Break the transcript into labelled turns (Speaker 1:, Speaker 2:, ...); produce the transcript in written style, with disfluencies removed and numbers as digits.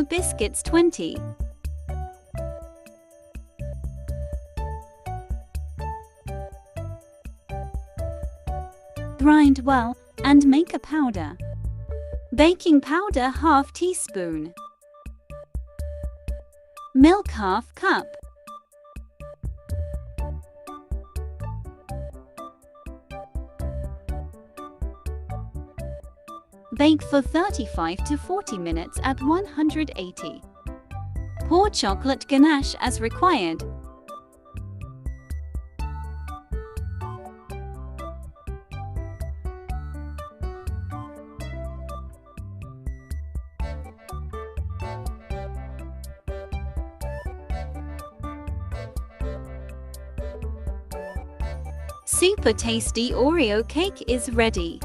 Speaker 1: biscuits 20. Grind well and make a powder. Baking powder ½ teaspoon. Milk ½ cup. Bake for 35 to 40 minutes at 180. Pour chocolate ganache as required. Super tasty Oreo cake is ready.